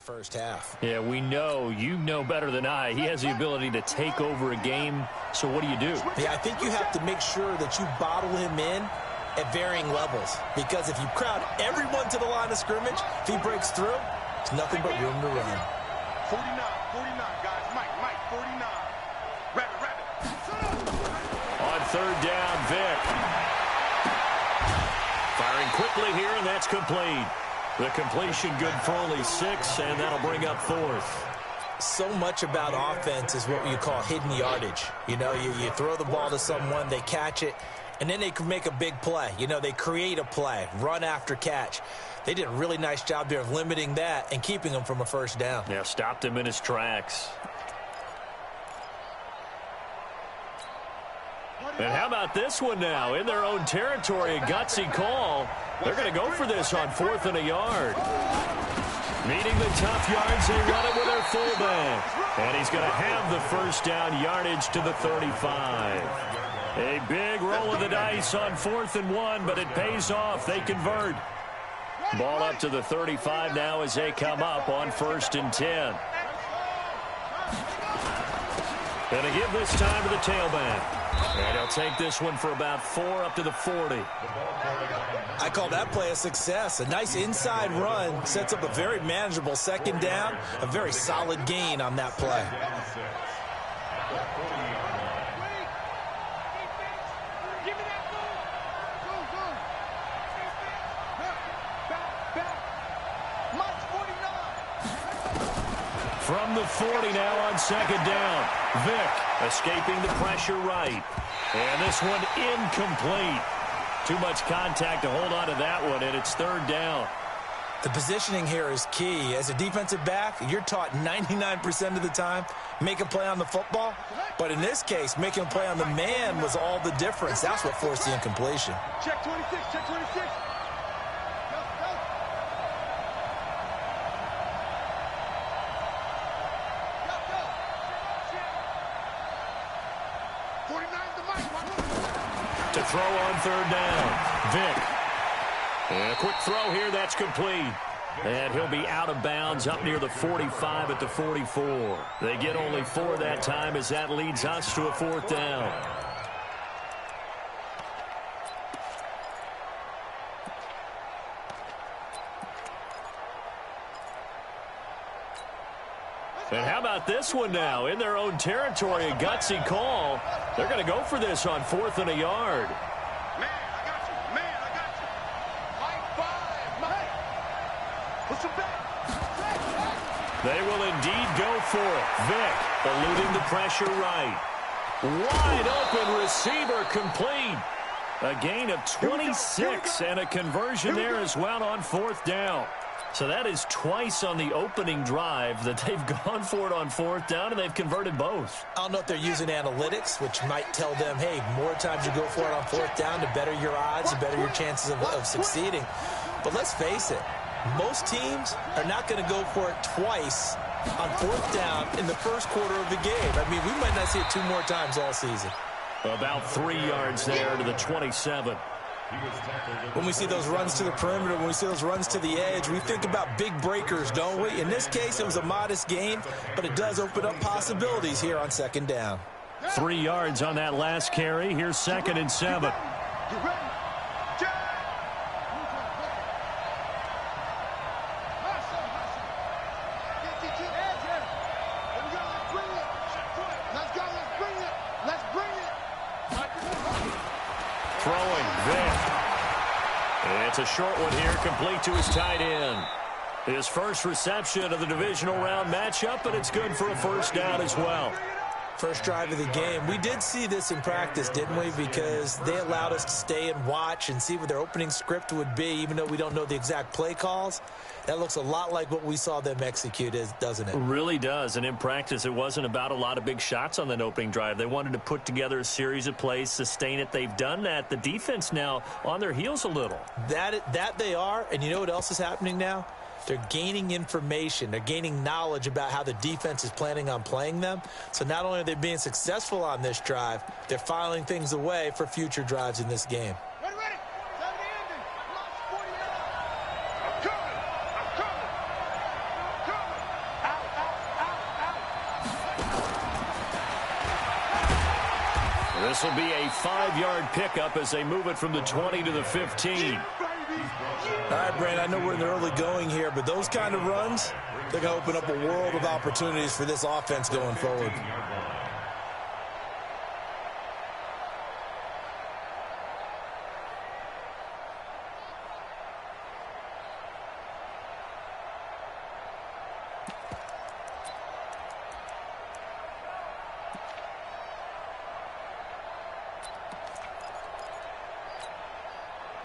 First half. Yeah, we know, you know better than I, he has the ability to take over a game. So what do? Yeah, I think you have to make sure that you bottle him in at varying levels. Because if you crowd everyone to the line of scrimmage, if he breaks through, there's nothing but room to run. 49, guys. Mike, 49. Rabbit. On third down, Vic. Firing quickly here, and that's complete. The completion good for only 6, and that'll bring up 4th. So much about offense is what you call hidden yardage. You know, you throw the ball to someone, they catch it, and then they can make a big play. You know, they create a play, run after catch. They did a really nice job there of limiting that and keeping him from a first down. Yeah, stopped him in his tracks. And how about this one now? In their own territory, a gutsy call. They're going to go for this on 4th and a yard. Meeting the tough yards, they run it with their fullback. And he's going to have the first down yardage to the 35. A big roll of the dice on 4th and 1, but it pays off. They convert. Ball up to the 35 now as they come up on 1st and 10. And to give this time to the tailback. And he'll take this one for about 4 up to the 40. I call that play a success. A nice inside run sets up a very manageable second down. A very solid gain on that play. From the 40 now on second down. Vic escaping the pressure right. And this one incomplete. Too much contact to hold on to that one, and it's 3rd down. The positioning here is key. As a defensive back, you're taught 99% of the time, make a play on the football. But in this case, making a play on the man was all the difference. That's what forced the incompletion. Check 26. To throw on 3rd down. Vic. And a quick throw here, that's complete. And he'll be out of bounds up near the 45 at the 44. They get only 4 that time as that leads us to a 4th down. And how about this one now? In their own territory, a gutsy call. They're going to go for this on 4th and a yard. Man, I got you. High 5, Mike. Put some back. They will indeed go for it. Vic eluding the pressure right. Wide open receiver complete. A gain of 26 and a conversion there as well on 4th down. So that is twice on the opening drive that they've gone for it on 4th down, and they've converted both. I don't know if they're using analytics, which might tell them, hey, more times you go for it on 4th down, the better your odds, the better your chances of succeeding. But let's face it, most teams are not going to go for it twice on 4th down in the first quarter of the game. I mean, we might not see it 2 more times all season. About 3 yards there to the 27. When we see those runs to the perimeter, when we see those runs to the edge, we think about big breakers, don't we? In this case, it was a modest gain, but it does open up possibilities here on second down. 3 yards on that last carry. Here's 2nd and 7. Throwing, Vic. It's a short one here, complete to his tight end. His first reception of the divisional round matchup, but it's good for a first down as well. First drive of the game. We did see this in practice, didn't we? Because they allowed us to stay and watch and see what their opening script would be, even though we don't know the exact play calls. That looks a lot like what we saw them execute, doesn't it? It really does. And in practice, it wasn't about a lot of big shots on that opening drive. They wanted to put together a series of plays, sustain it. They've done that. The defense now on their heels a little. That they are. And you know what else is happening now? They're gaining information. They're gaining knowledge about how the defense is planning on playing them. So not only are they being successful on this drive, they're filing things away for future drives in this game. Ready. I'm coming. This will be a 5-yard pickup as they move it from the 20 to the 15. All right, Brandon, I know we're in the early going here, but those kind of runs, they're going to open up a world of opportunities for this offense going forward.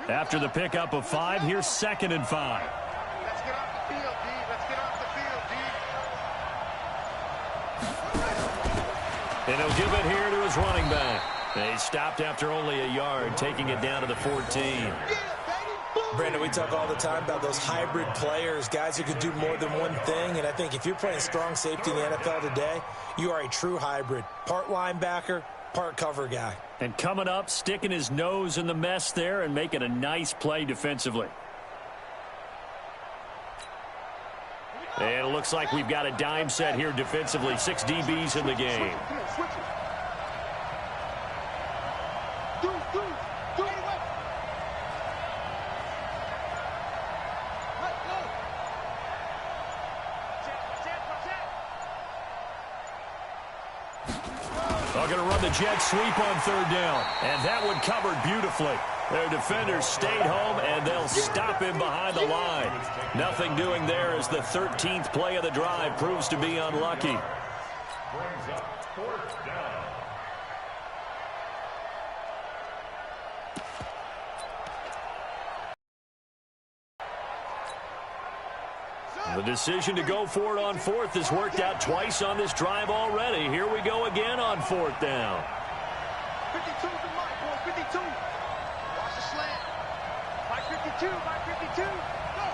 After the pickup of 5, here's 2nd and 5. Let's get off the field, D. Let's get off the field, D. And he'll give it here to his running back. They stopped after only a yard, taking it down to the 14. Brandon, we talk all the time about those hybrid players, guys who could do more than one thing. And I think if you're playing strong safety in the NFL today, you are a true hybrid. Part linebacker, part cover guy. And coming up, sticking his nose in the mess there and making a nice play defensively. And it looks like we've got a dime set here defensively. 6 DBs in the game. Come on, switch it. They're going to run the jet sweep on 3rd down. And that one covered beautifully. Their defenders stayed home, and they'll stop him behind the line. Nothing doing there as the 13th play of the drive proves to be unlucky. Brings up 4th down. The decision to go for it on 4th has worked out twice on this drive already. Here we go again on 4th down. 52 to Mike, boy, 52. Watch the slant. Mike 52, Mike 52. Go.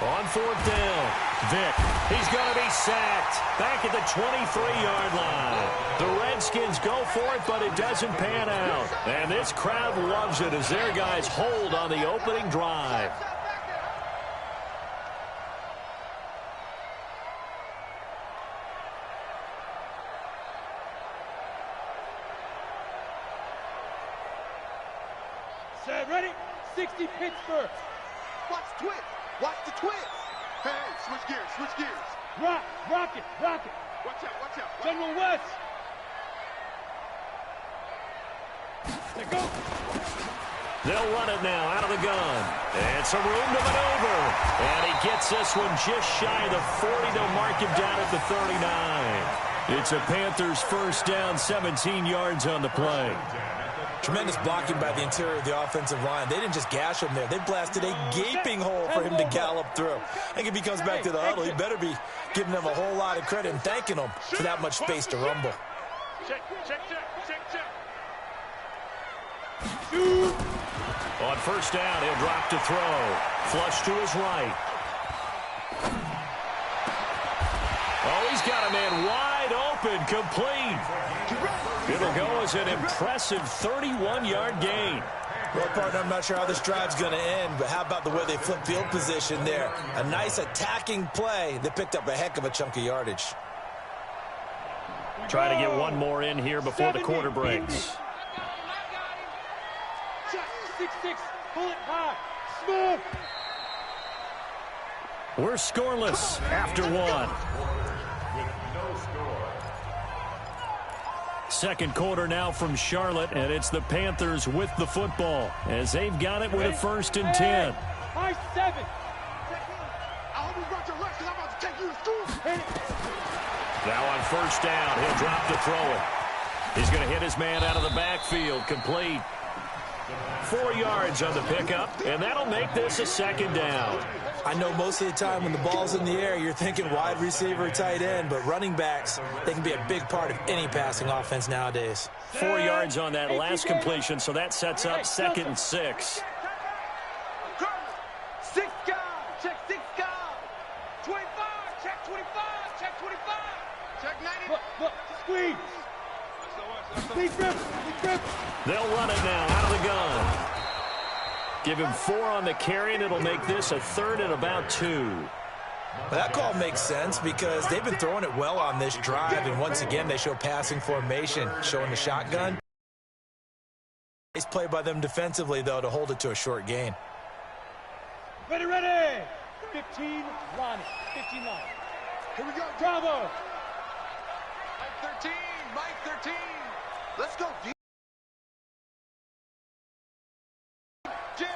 On 4th down, Vick, he's going to be sacked back at the 23-yard line. The Redskins go for it, but it doesn't pan out. And this crowd loves it as their guys hold on the opening drive. Set, ready? 60 Pittsburgh. Watch the twist. Watch the twist. Hey, switch gears, switch gears. Rock it. Watch out. General West. Let go. They'll run it now out of the gun. And some room to maneuver. And he gets this one just shy of the 40. They'll mark him down at the 39. It's a Panthers first down, 17 yards on the play. Tremendous blocking by the interior of the offensive line. They didn't just gash him there. They blasted a gaping hole for him to gallop through. I think if he comes back to the huddle, he better be giving them a whole lot of credit and thanking them for that much space to rumble. Check. On first down, he'll drop to throw. Flush to his right. Oh, he's got a man wide open, complete. It'll go as an impressive 31-yard gain. Well, partner, I'm not sure how this drive's going to end, but how about the way they flip field position there? A nice attacking play that picked up a heck of a chunk of yardage. Try to get one more in here before the quarter breaks. Check, 6-6, pull it high. Smooth. We're scoreless after one. With no score. Second quarter now from Charlotte, and it's the Panthers with the football as they've got it with a 1st and 10. High 7. I hope you brought your lunch because I'm about to take you to school. Hit it. Now on first down, he'll drop to throw it. He's going to hit his man out of the backfield, complete. 4 yards on the pickup, and that'll make this a 2nd down. I know most of the time when the ball's in the air, you're thinking wide receiver, tight end, but running backs, they can be a big part of any passing offense nowadays. 4 yards on that last completion, so that sets up 2nd and 6. 6 guys. Check 6 guys. 25. Check 25. Check 25. Check 90. Look. Squeeze. Big grip. They'll run it now out of the gun. Give him 4 on the carry, and it'll make this a 3rd and about 2. Well, that call makes sense because they've been throwing it well on this drive, and once again they show passing formation, showing the shotgun. Nice play by them defensively, though, to hold it to a short gain. Ready, ready. 15, Ronnie. 15 line. Here we go. Bravo. Mike 13. Mike 13. Let's go. Jim.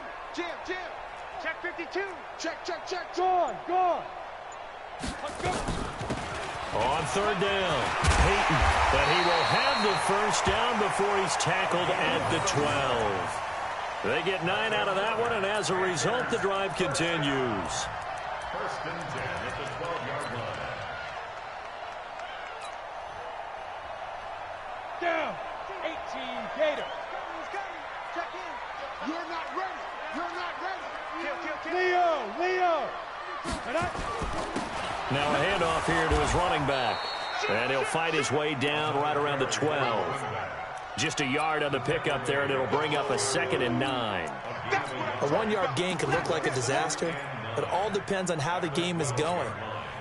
Check 52. Check. Gone. Let's go. On third down, Peyton, but he will have the first down before he's tackled at the 12. They get 9 out of that one, and as a result, the drive continues. First and 10 at the 12-yard line. Down. 18 Gator. Check in. You're not ready. Kill. Leo. Now a handoff here to his running back, and he'll fight his way down right around the 12. Just a yard on the pickup there, and it'll bring up a 2nd and 9. A 1-yard gain can look like a disaster, but it all depends on how the game is going.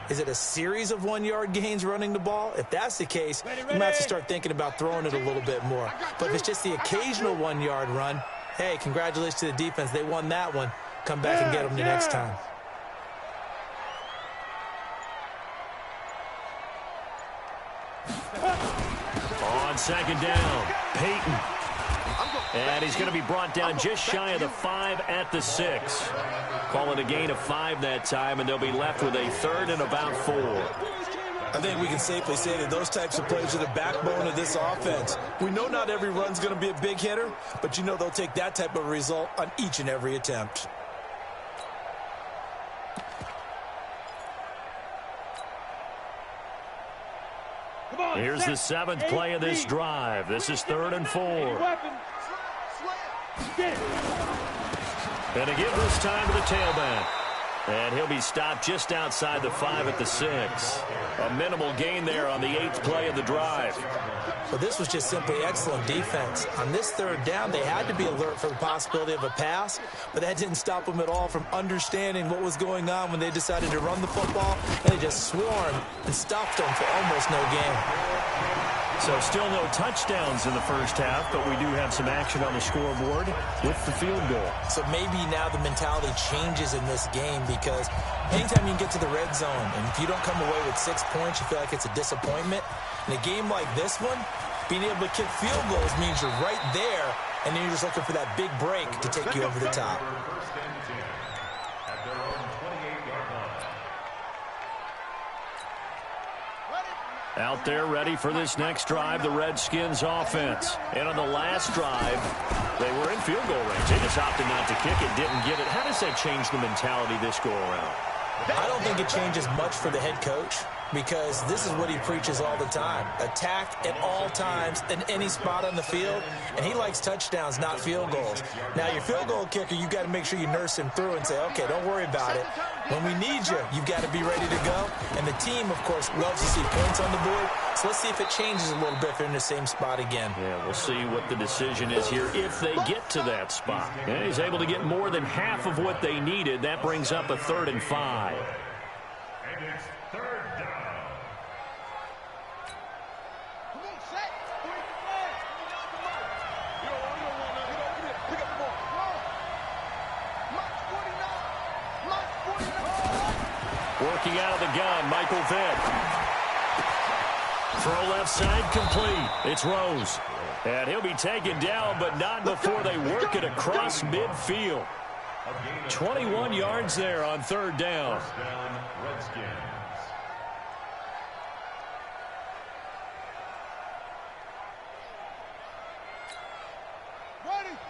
Is it a series of 1-yard gains running the ball? If that's the case, you might have to start thinking about throwing it a little bit more. But if it's just the occasional 1-yard run, hey, congratulations to the defense. They won that one. Come back and get them the next time. On 2nd down, Peyton. And he's going to be brought down just shy of the 5 at the 6. Calling a gain of 5 that time, and they'll be left with a 3rd and about 4. I think we can safely say that those types of plays are the backbone of this offense. We know not every run's going to be a big hitter, but you know they'll take that type of result on each and every attempt. Here's the 7th play of this drive. This is 3rd and 4. And to give this time to the tailback. And he'll be stopped just outside the 5 at the 6. A minimal gain there on the 8th play of the drive. But this was just simply excellent defense. On this 3rd down, they had to be alert for the possibility of a pass, but that didn't stop them at all from understanding what was going on when they decided to run the football, and they just swarmed and stopped them for almost no gain. So still no touchdowns in the first half, but we do have some action on the scoreboard with the field goal. So maybe now the mentality changes in this game because anytime you get to the red zone, and if you don't come away with 6 points, you feel like it's a disappointment. In a game like this one, being able to kick field goals means you're right there, and then you're just looking for that big break to take you over the top. First and 10 at their own 28-yard line. Out there ready for this next drive, the Redskins offense. And on the last drive, they were in field goal range. They just opted not to kick it, didn't get it. How does that change the mentality this go around? I don't think it changes much for the head coach because this is what he preaches all the time. Attack at all times in any spot on the field, and he likes touchdowns, not field goals. Now, your field goal kicker, you've got to make sure you nurse him through and say, okay, don't worry about it. When we need you, you've got to be ready to go. And the team, of course, loves to see points on the board. So let's see if it changes a little bit if they're in the same spot again. Yeah, we'll see what the decision is here if they get to that spot. And he's able to get more than half of what they needed. That brings up a 3rd and 5. And it's 3rd down. Come on, set. You don't want to. Pick up the ball. Mike 49. Mike 49. Working out of the gun, Michael Vick. Throw left side complete. It's Rose. And he'll be taken down, but not before they work it across midfield. 21 yards there on 3rd down. First down, Redskins.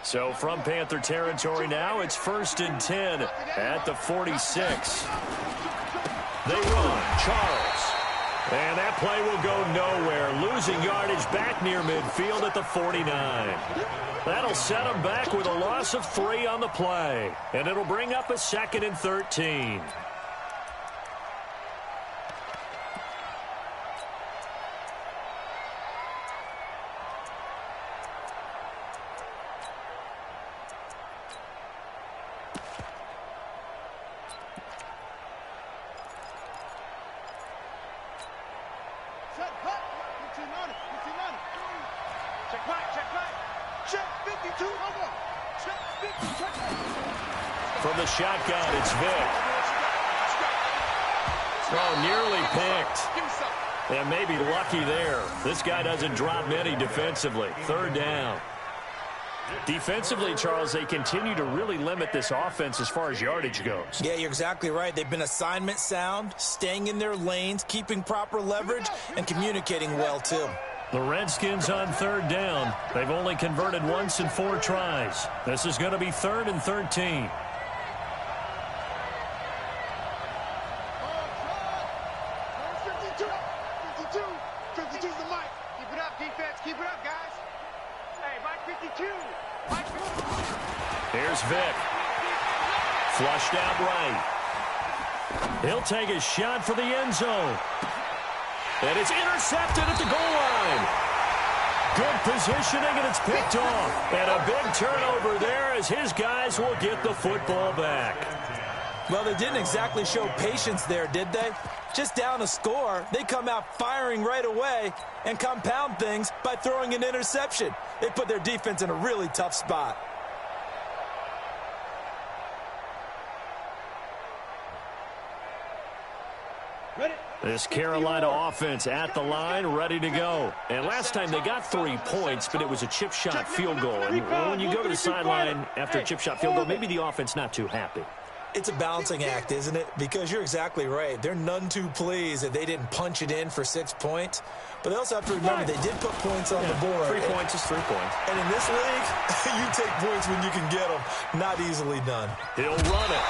So from Panther territory now, it's 1st and 10 at the 46. They run. Charles. And that play will go nowhere. Losing yardage back near midfield at the 49. That'll set them back with a loss of 3 on the play. And it'll bring up a 2nd and 13. From the shotgun, it's Vick. Oh, nearly picked. And maybe lucky there. This guy doesn't drop many defensively. Third down. Defensively, Charles, they continue to really limit this offense as far as yardage goes. Yeah, you're exactly right. They've been assignment sound, staying in their lanes, keeping proper leverage, and communicating well, too. The Redskins on third down. They've only converted once in 4 tries. This is going to be 3rd and 13. Here's Vick. Flushed out right. He'll take a shot for the end zone. And it's intercepted at the goal line. Good positioning, and it's picked off. And a big turnover there as his guys will get the football back. Well, they didn't exactly show patience there, did they? Just down a score, they come out firing right away and compound things by throwing an interception. They put their defense in a really tough spot. This Carolina offense at the line, ready to go. And last time they got 3 points, but it was a chip shot field goal. And when you go to the sideline after a chip shot field goal, maybe the offense not too happy. It's a balancing act, isn't it? Because you're exactly right. They're none too pleased that they didn't punch it in for 6 points. But they also have to remember they did put points on the board. 3 points is 3 points. And in this league, you take points when you can get them. Not easily done. He'll run it.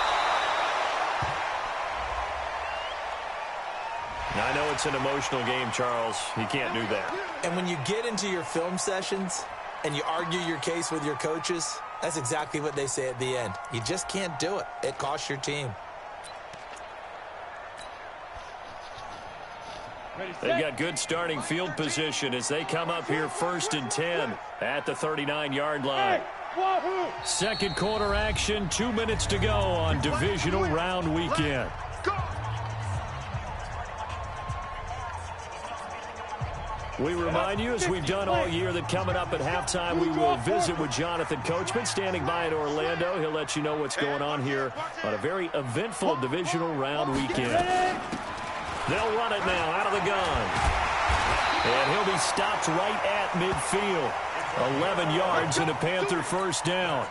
I know it's an emotional game, Charles. You can't do that. And when you get into your film sessions and you argue your case with your coaches, that's exactly what they say at the end. You just can't do it. It costs your team. They've got good starting field position as they come up here 1st and 10 at the 39-yard line. Second quarter action, 2 minutes to go on divisional round weekend. We remind you, as we've done all year, that coming up at halftime, we will visit with Jonathan Coachman, standing by in Orlando. He'll let you know what's going on here on a very eventful divisional round weekend. They'll run it now out of the gun. And he'll be stopped right at midfield. 11 yards and a Panther first down.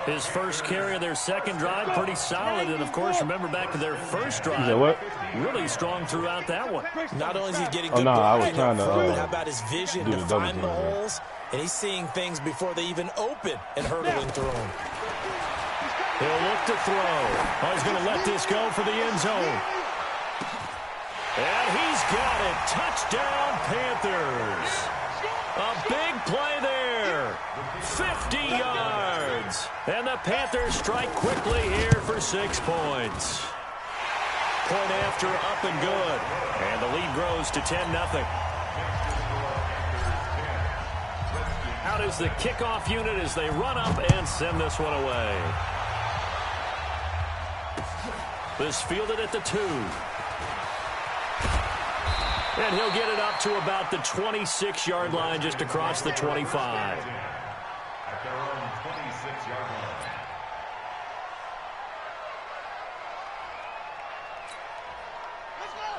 His first carry of their second drive, pretty solid. And, of course, remember back to their first drive. Really strong throughout that one. Not only is he getting good blocking up front, but how about his vision to find the holes? And he's seeing things before they even open and hurdling through them. He'll look to throw. He's going to let this go for the end zone. And he's got it. Touchdown, Panthers. A big play there. 50 yards. And the Panthers strike quickly here for 6 points. Point after, up and good. And the lead grows to 10-0. Out is the kickoff unit as they run up and send this one away. This fielded at the 2. And he'll get it up to about the 26-yard line, just across the 25. At their own 26-yard line.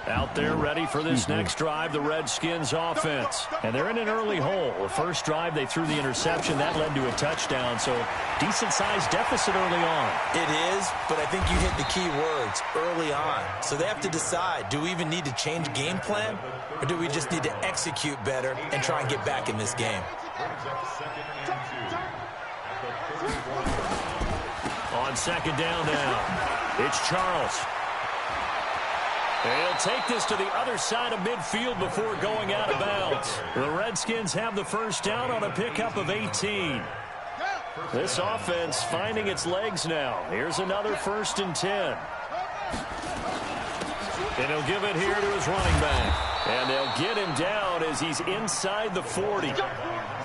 Out there ready for this next drive, the Redskins offense. And they're in an early hole. The first drive, they threw the interception. That led to a touchdown, so decent-sized deficit early on. It is, but I think you hit the key words, early on. So they have to decide, do we even need to change game plan, or do we just need to execute better and try and get back in this game? On second down now, it's Charles. He'll take this to the other side of midfield before going out of bounds. The Redskins have the first down on a pickup of 18. This offense finding its legs now. Here's another 1st and 10. And he'll give it here to his running back. And they'll get him down as he's inside the 40.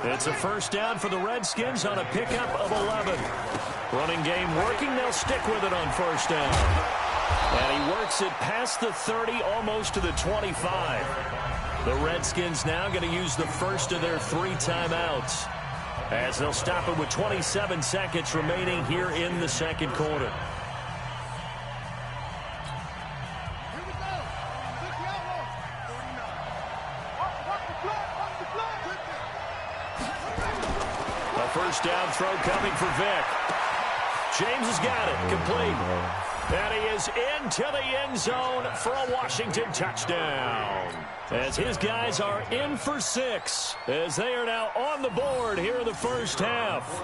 It's a first down for the Redskins on a pickup of 11. Running game working. They'll stick with it on first down. And he works it past the 30, almost to the 25. The Redskins now going to use the first of their 3 timeouts. as they'll stop it with 27 seconds remaining here in the second quarter. A first down throw coming for Vick. James has got it, complete. And he is into the end zone for a Washington touchdown. As his guys are in for 6, as they are now on the board here in the first half.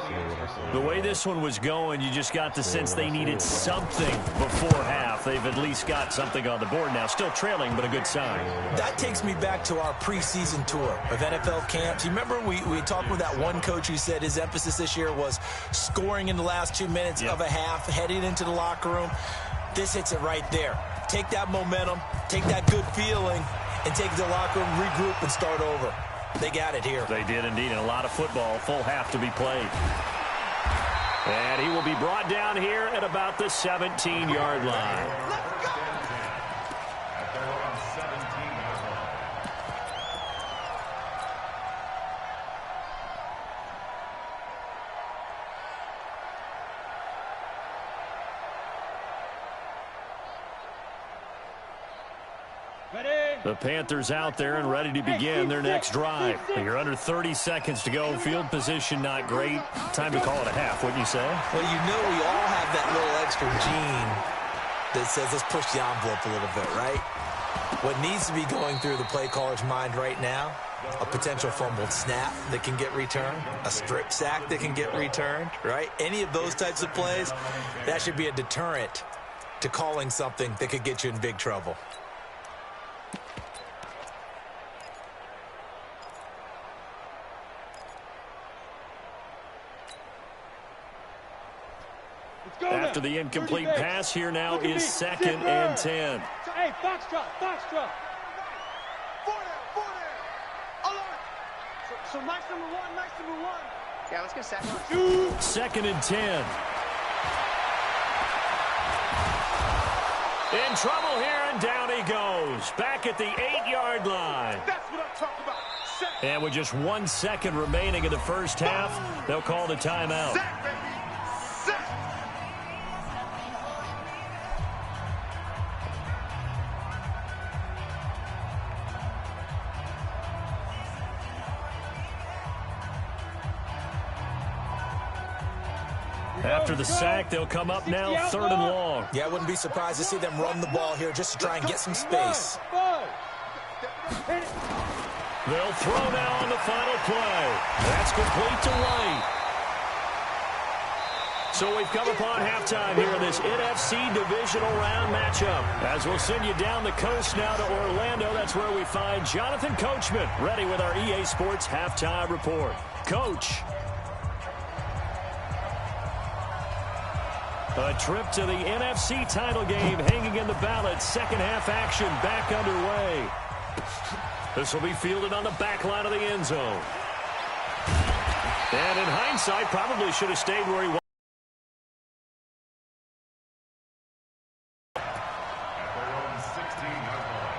The way this one was going, you just got the sense they needed something before half. They've at least got something on the board now. Still trailing, but a good sign. That takes me back to our preseason tour of NFL camps. You remember we talked with that one coach who said his emphasis this year was scoring in the last 2 minutes of a half, heading into the locker room. This hits it right there. Take that momentum, take that good feeling, and take it to the locker room, regroup, and start over. They got it here. They did indeed, and a lot of football, full half to be played. And he will be brought down here at about the 17-yard line. At their own 17-yard line. The Panthers out there and ready to begin their next drive. You're under 30 seconds to go. Field position not great. Time to call it a half, wouldn't you say? Well, you know we all have that little extra gene that says let's push the envelope a little bit, right? What needs to be going through the play caller's mind right now, a potential fumbled snap that can get returned, a strip sack that can get returned, right? Any of those types of plays, that should be a deterrent to calling something that could get you in big trouble. After the incomplete pass, here now is 2nd and 10. Hey, foxtrot. 4 down. Alert. So nice number one. Yeah, let's get second. 2nd and 10. In trouble here, and down he goes. Back at the 8-yard line. That's what I'm talking about. And with just 1 second remaining in the first half, they'll call the timeout. Sack, baby. Sack. After the sack, they'll come up now 3rd and long. Yeah, I wouldn't be surprised to see them run the ball here just to try and get some space. They'll throw now on the final play. That's complete to White. So we've come upon halftime here in this NFC divisional round matchup. As we'll send you down the coast now to Orlando, that's where we find Jonathan Coachman, ready with our EA Sports halftime report. Coach. A trip to the NFC title game hanging in the balance. Second half action back underway. This will be fielded on the back line of the end zone. And in hindsight, probably should have stayed where he was. At their own 16-yard line.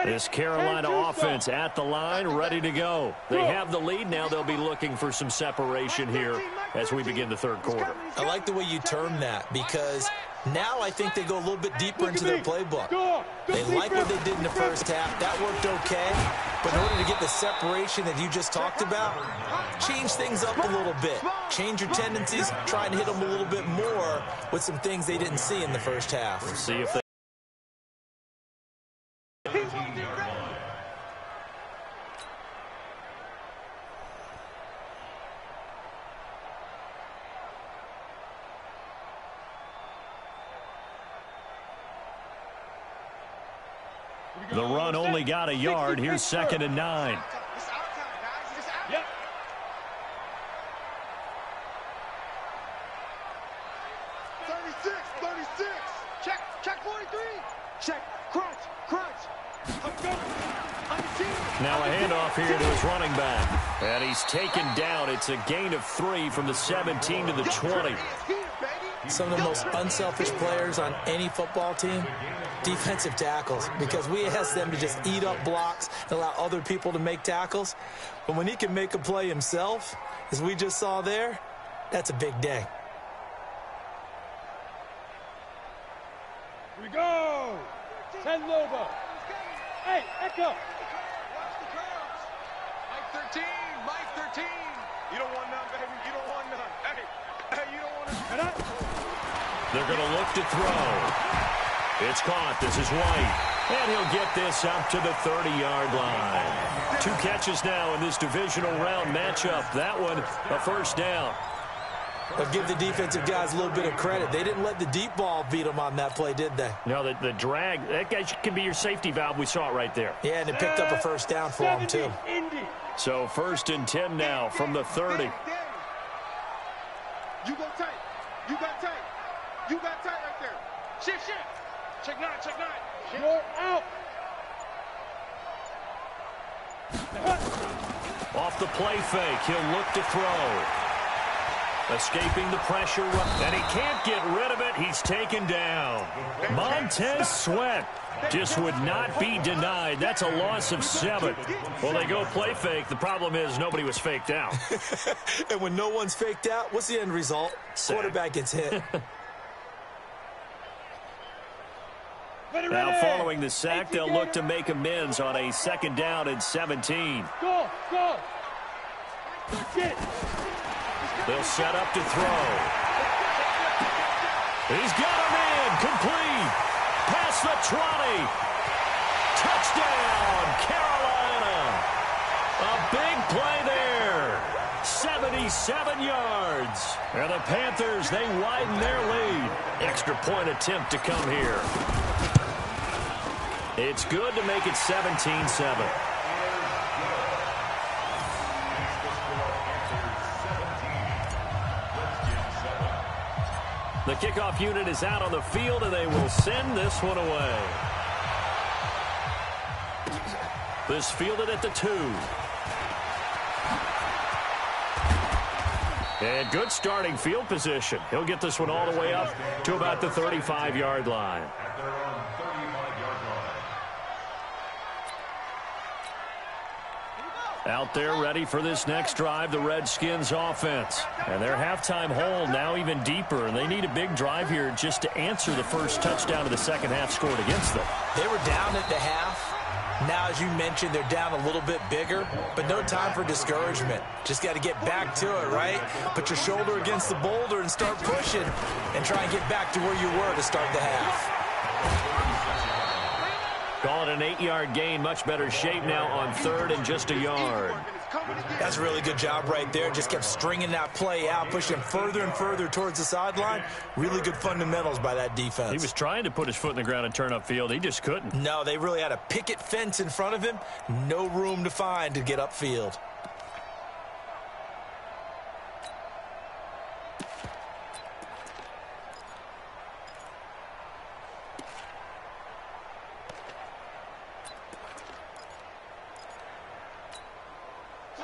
This Carolina offense at the line, ready to go. They have the lead. Now they'll be looking for some separation here as we begin the third quarter. I like the way you term that, because now I think they go a little bit deeper into their playbook. They like what they did in the first half. That worked okay. But in order to get the separation that you just talked about, change things up a little bit. Change your tendencies. Try and hit them a little bit more with some things they didn't see in the first half. We'll see if they... The run only got a yard. Here's 2nd and 9. It's our time, guys. It's our Yep. 36. Check 43. Check. Crunch. Let's go. On the team. Now a handoff here to his running back. And he's taken down. It's a gain of 3 from the 17 to the 20. It's here, baby. some of the most unselfish players on any football team? Defensive tackles, because we ask them to just eat up blocks and allow other people to make tackles. But when he can make a play himself, as we just saw there, that's a big day. Here we go. Send Lobo. Hey, Echo. Watch the curves. Mike 13. Mike 13. You don't want none, baby. You don't want none. Hey, you don't want none. They're going to look to throw. It's caught. This is White. And he'll get this up to the 30-yard line. 2 catches now in this divisional round matchup. That one, a first down. But give the defensive guys a little bit of credit. They didn't let the deep ball beat them on that play, did they? No, the drag, that guy can be your safety valve. We saw it right there. Yeah, and it picked up a first down for them, too. So 1st and 10 now from the 30. You go tight. You got tight. You got tight right there. Shift. Check 9. You're out. Off the play fake, he'll look to throw. Escaping the pressure, and he can't get rid of it. He's taken down. Montez Sweat just would not be denied. That's a loss of 7. Well, they go play fake. The problem is nobody was faked out. And when no one's faked out, what's the end result? Quarterback gets hit. Now following the sack, they'll look to make amends on a 2nd down and 17. Go. They'll set up to throw. He's got him in. Complete. Past the 20. Touchdown, Carolina. A big play there. 77 yards. And the Panthers, they widen their lead. Extra point attempt to come here. It's good to make it 17-7. The kickoff unit is out on the field, and they will send this one away. This fielded at the 2. And good starting field position. He'll get this one all the way up to about the 35-yard line. Out there ready for this next drive, the Redskins offense. And their halftime hole now even deeper, and they need a big drive here just to answer the first touchdown of the second half scored against them. They were down at the half. Now, as you mentioned, they're down a little bit bigger, but no time for discouragement. Just got to get back to it, right? Put your shoulder against the boulder and start pushing and try and get back to where you were to start the half. Call it an 8-yard gain. Much better shape now on 3rd and just a yard. That's a really good job right there. Just kept stringing that play out, pushing further and further towards the sideline. Really good fundamentals by that defense. He was trying to put his foot in the ground and turn upfield. He just couldn't. No, they really had a picket fence in front of him. No room to find to get upfield.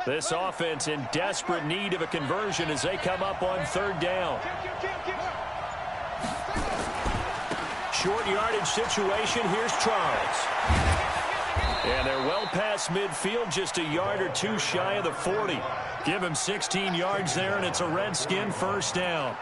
This offense in desperate need of a conversion as they come up on 3rd down. Short yardage situation. Here's Charles. And they're well past midfield, just a yard or 2 shy of the 40. Give him 16 yards there, and it's a Redskin first down.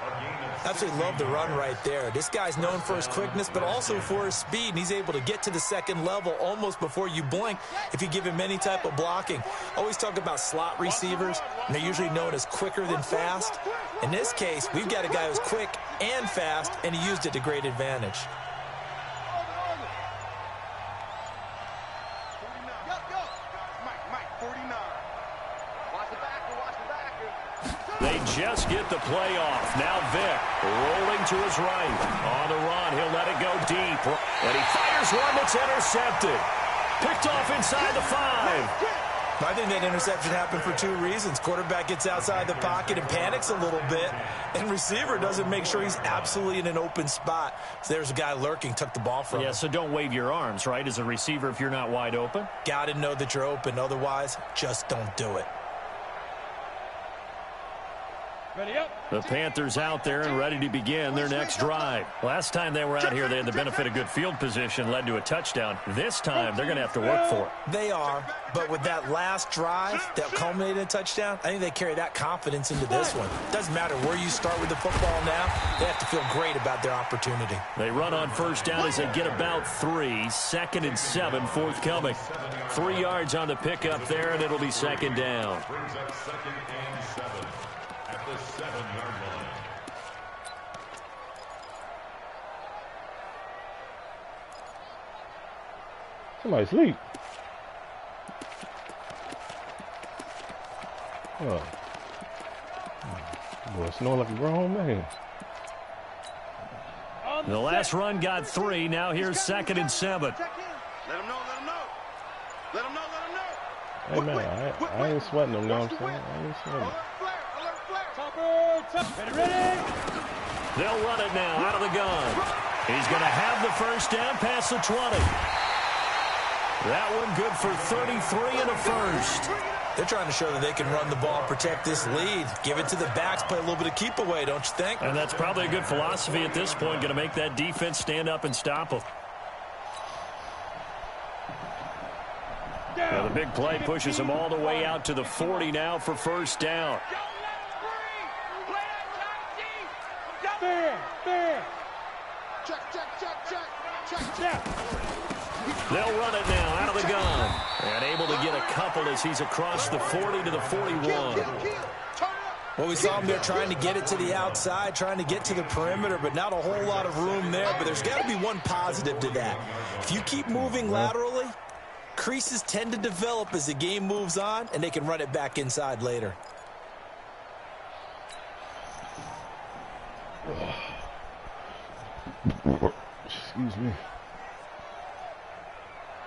Absolutely love the run right there. This guy's known for his quickness, but also for his speed, and he's able to get to the second level almost before you blink if you give him any type of blocking. Always talk about slot receivers, and they're usually known as quicker than fast. In this case, we've got a guy who's quick and fast, and he used it to great advantage. They just get the play off. Now Vick rolling to his right. On the run, he'll let it go deep. And he fires one that's intercepted. Picked off inside the 5. I think that interception happened for 2 reasons. Quarterback gets outside the pocket and panics a little bit, and receiver doesn't make sure he's absolutely in an open spot. So there's a guy lurking, took the ball from him. Yeah, so don't wave your arms, right, as a receiver if you're not wide open. Got to know that you're open. Otherwise, just don't do it. The Panthers out there and ready to begin their next drive. Last time they were out here, they had the benefit of good field position, led to a touchdown. This time, they're going to have to work for it. They are, but with that last drive that culminated in a touchdown, I think they carry that confidence into this one. Doesn't matter where you start with the football now, they have to feel great about their opportunity. They run on first down as they get about 3. 2nd and 7, forthcoming. 3 yards on the pickup there, and it'll be 2nd down. Brings up 2nd and 7 at the 7-yard line. Somebody sleep. Oh. Boy, snore like a grown man. The last run got 3. Now here's 2nd and 7. Let him know, let him know. Let him know, let him know. Hey, man, I ain't sweating them, you know what I'm saying? I ain't sweating them. Alert flare. Topper, ready? They'll run it now out of the gun. He's going to have the first down past the 20. That one good for 33 and a first. They're trying to show that they can run the ball, protect this lead. Give it to the backs, play a little bit of keep away, don't you think? And that's probably a good philosophy at this point, going to make that defense stand up and stop them. Well, the big play pushes them all the way out to the 40 now for first down. Fair. Check. They'll run it now out of the gun. And able to get a couple as he's across the 40 to the 41. Well, we saw him there trying to get it to the outside, trying to get to the perimeter, but not a whole lot of room there. But there's got to be one positive to that. If you keep moving laterally, creases tend to develop as the game moves on, and they can run it back inside later. Excuse me.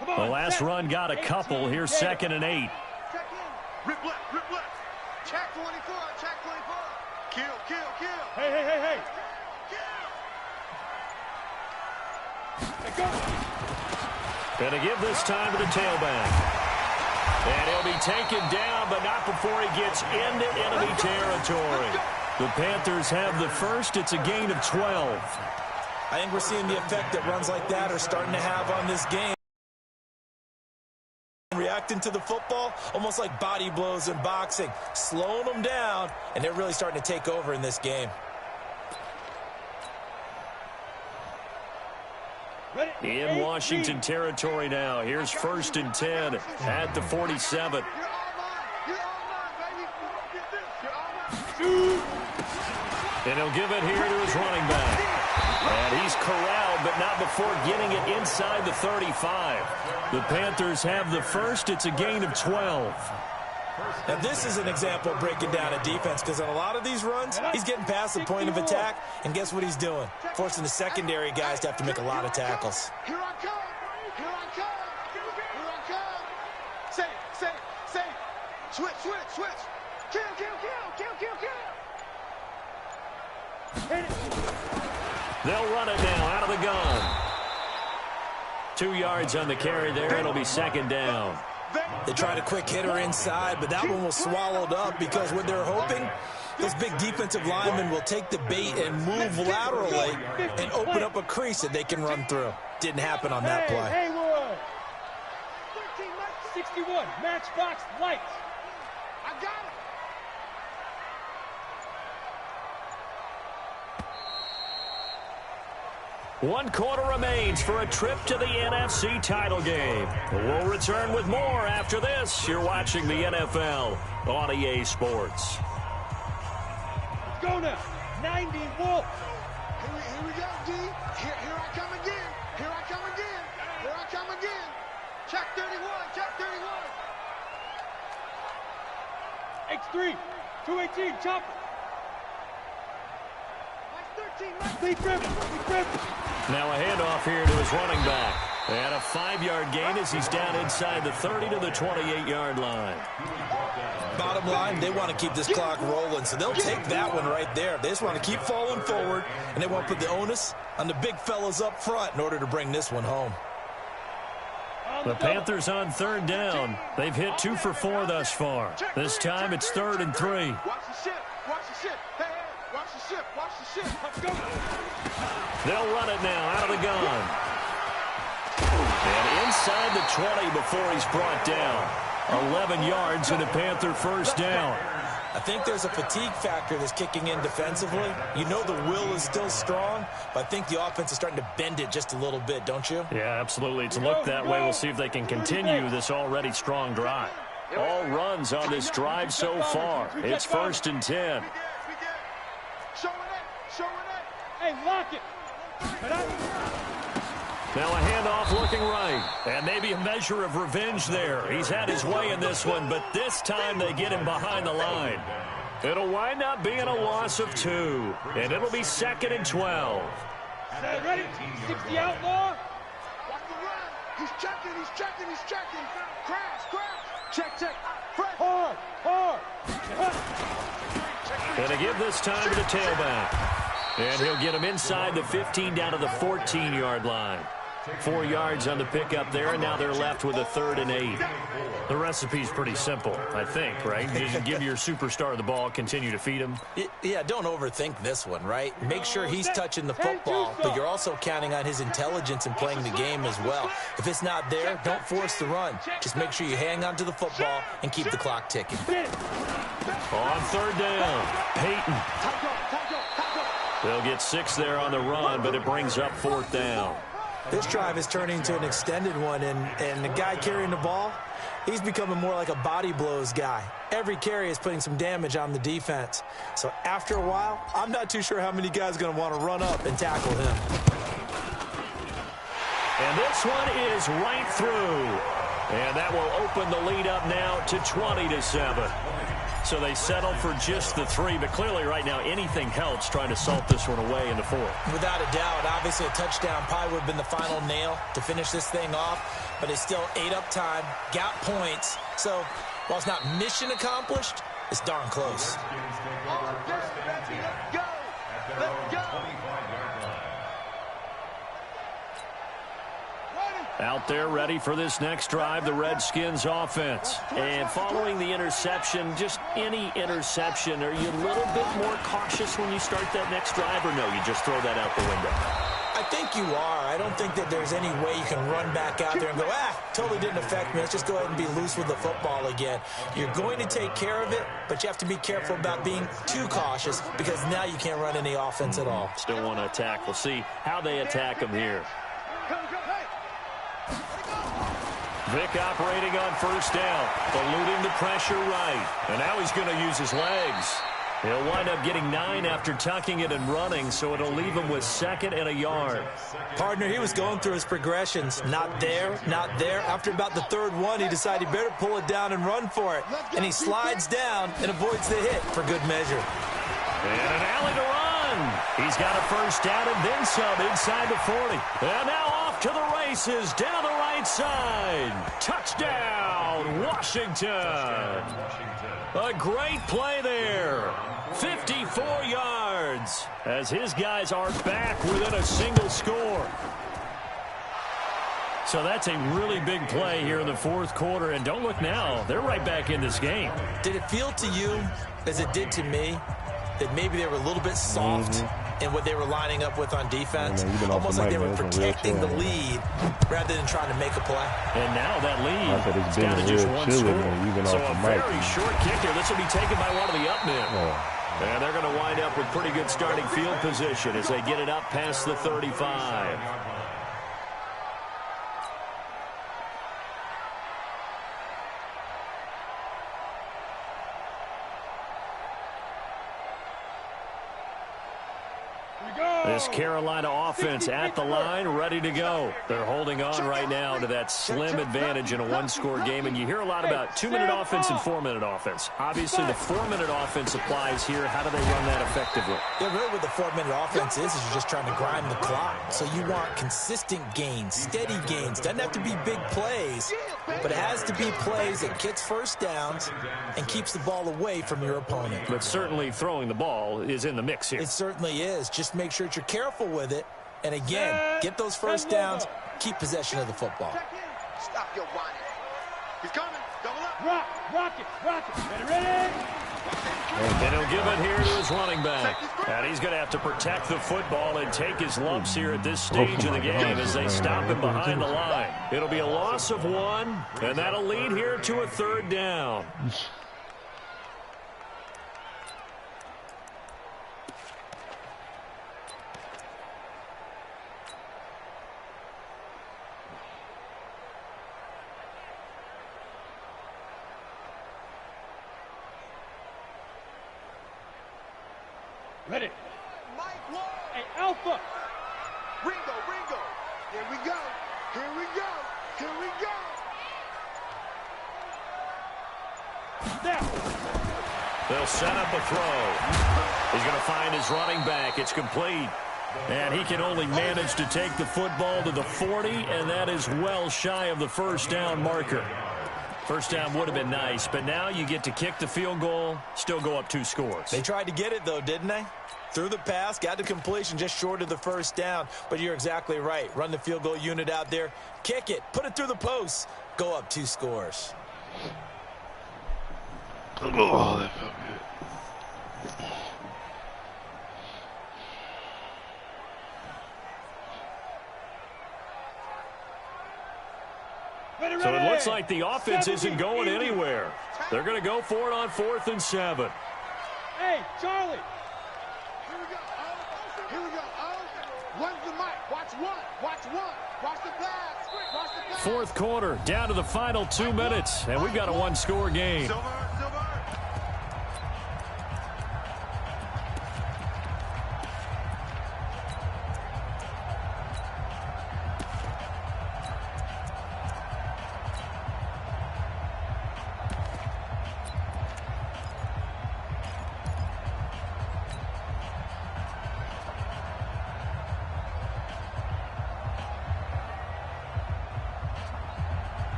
The last run got a couple. Here's 2nd and 8. Check in. Rip left. Check 24. Kill. Hey. Going to give this time to the tailback. And he'll be taken down, but not before he gets into enemy territory. The Panthers have the first. It's a gain of 12. I think we're seeing the effect that runs like that are starting to have on this game. Reacting to the football, almost like body blows in boxing, slowing them down, and they're really starting to take over in this game. In Washington territory now. Here's 1st and 10 at the 47. And he'll give it here to his running back. And he's corralled, but not before getting it inside the 35. The Panthers have the first. It's a gain of 12. Now, this is an example of breaking down a defense, because on a lot of these runs, he's getting past the point of attack, and guess what he's doing? Forcing the secondary guys to have to make a lot of tackles. Here I come. Say. Switch. Kill. They'll run it now out of the gun. 2 yards on the carry there. It'll be 2nd down. They tried a quick hitter inside, but that one was swallowed up because what they're hoping, those big defensive linemen will take the bait and move laterally and open up a crease that they can run through. Didn't happen on that play. Haywood. 61, matchbox lights. I got it. One quarter remains for a trip to the NFC title game. We'll return with more after this. You're watching the NFL on EA Sports. Let's go now. 90 Wolf. Here we go, D. Here I come again. Check 31. X3. 218. Chopper. Lead grip. Now a handoff here to his running back. And a 5-yard gain as he's down inside the 30 to the 28-yard line. Bottom line, they want to keep this clock rolling, so they'll take that one right there. They just want to keep falling forward, and they want to put the onus on the big fellas up front in order to bring this one home. On The Panthers on third down. They've hit 2 for 4 thus far. This time it's 3rd and 3. Watch the ship. Watch the ship. Hey, watch the ship. Watch the ship. Let's go. They'll run it now out of the gun. And inside the 20 before he's brought down. 11 yards and a Panther first down. I think there's a fatigue factor that's kicking in defensively. You know the will is still strong, but I think the offense is starting to bend it just a little bit, don't you? Yeah, absolutely. It's looked that way. We'll see if they can continue this already strong drive. All runs on this drive so far. It's 1st and 10. Hey, lock it. Now a handoff looking right. And maybe a measure of revenge there. He's had his way in this one, but this time they get him behind the line. It'll wind up being a loss of 2. And it'll be 2nd and 12. Ready? 60 outlaw. Watch the run. He's checking. Crash. Check. Fresh. Hard. Gonna give this time to the tailback. And he'll get him inside the 15 down to the 14-yard line. 4 yards on the pickup there, and now they're left with a 3rd and 8. The recipe's pretty simple, I think, right? You just give your superstar the ball, continue to feed him. Yeah, don't overthink this one, right? Make sure he's touching the football, but you're also counting on his intelligence in playing the game as well. If it's not there, don't force the run. Just make sure you hang on to the football and keep the clock ticking. On 3rd down, Peyton. They'll get 6 there on the run, but it brings up 4th down. This drive is turning into an extended one, and the guy carrying the ball, he's becoming more like a body blows guy. Every carry is putting some damage on the defense. So after a while, I'm not too sure how many guys are going to want to run up and tackle him. And this one is right through. And that will open the lead up now to 20-7. So they settle for just the 3, but clearly right now anything helps trying to salt this one away in the 4th. Without a doubt, obviously a touchdown probably would have been the final nail to finish this thing off, but it's still ate up time, got points. So while it's not mission accomplished, it's darn close. Let's go. Out there ready for this next drive, the Redskins offense. And following the interception, just any interception, are you a little bit more cautious when you start that next drive, or no, you just throw that out the window? I think you are. I don't think that there's any way you can run back out there and go, totally didn't affect me. Let's just go ahead and be loose with the football again. You're going to take care of it, but you have to be careful about being too cautious because now you can't run any offense at all. Still want to attack. We'll see how they attack them here. Vick operating on 1st down, eluding the pressure right. And now he's going to use his legs. He'll wind up getting 9 after tucking it and running, so it'll leave him with 2nd and a yard. Partner, he was going through his progressions. Not there, not there. After about the 3rd one, he decided he better pull it down and run for it. And he slides down and avoids the hit for good measure. And an alley to run. He's got a 1st down and then some inside the 40. And now off to the races down the right side. Touchdown, Washington. A great play there. 54 yards as his guys are back within a single score. So that's a really big play here in the 4th quarter. And don't look now, they're right back in this game. Did it feel to you, as it did to me, that maybe they were a little bit soft in what they were lining up with on defense? Almost like they were protecting the lead rather than trying to make a play. And now that lead is down to just 1 score. So a very short kick here. This will be taken by one of the up men. And they're going to wind up with pretty good starting field position as they get it up past the 35. This Carolina offense at the line, ready to go. They're holding on right now to that slim advantage in a 1-score game. And you hear a lot about 2-minute offense and 4-minute offense. Obviously, the 4-minute offense applies here. How do they run that effectively? Yeah, really what the 4-minute offense is you're just trying to grind the clock. So you want consistent gains, steady gains. Doesn't have to be big plays, but it has to be plays that gets 1st downs and keeps the ball away from your opponent. But certainly throwing the ball is in the mix here. It certainly is. Just make sure that you're careful with it. And again, get those 1st downs, keep possession of the football. Stop your whining. He's coming. Double up. Rock it. Ready. And he'll give it here to his running back. And he's going to have to protect the football and take his lumps here at this stage of the game as they stop him behind the line. It'll be a loss of 1, and that'll lead here to a 3rd down. Ready. Mike Wall. Hey, Alpha. Ringo. Here we go. Now. They'll set up a throw. He's going to find his running back. It's complete. And he can only manage to take the football to the 40, and that is well shy of the 1st down marker. 1st down would have been nice, but now you get to kick the field goal, still go up 2 scores. They tried to get it, though, didn't they? Threw the pass, got the completion just short of the 1st down. But you're exactly right. Run the field goal unit out there, kick it, put it through the post, go up 2 scores. Oh, that felt good. So it looks like the offense isn't going anywhere. They're going to go for it on 4th and 7. Hey, Charlie. Here we go. One's the mic. Watch one. Watch the pass. 4th quarter, down to the final 2 minutes, and we've got a 1-score game. Silver.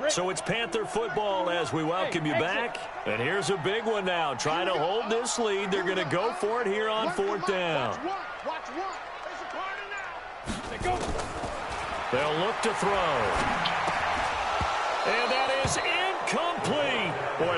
So it's Panther football as we welcome you back. And here's a big one now. Trying to hold this lead. They're going to go for it here on 4th down. Watch one. There's a party now. They go. They'll look to throw. And that is incomplete. Boy,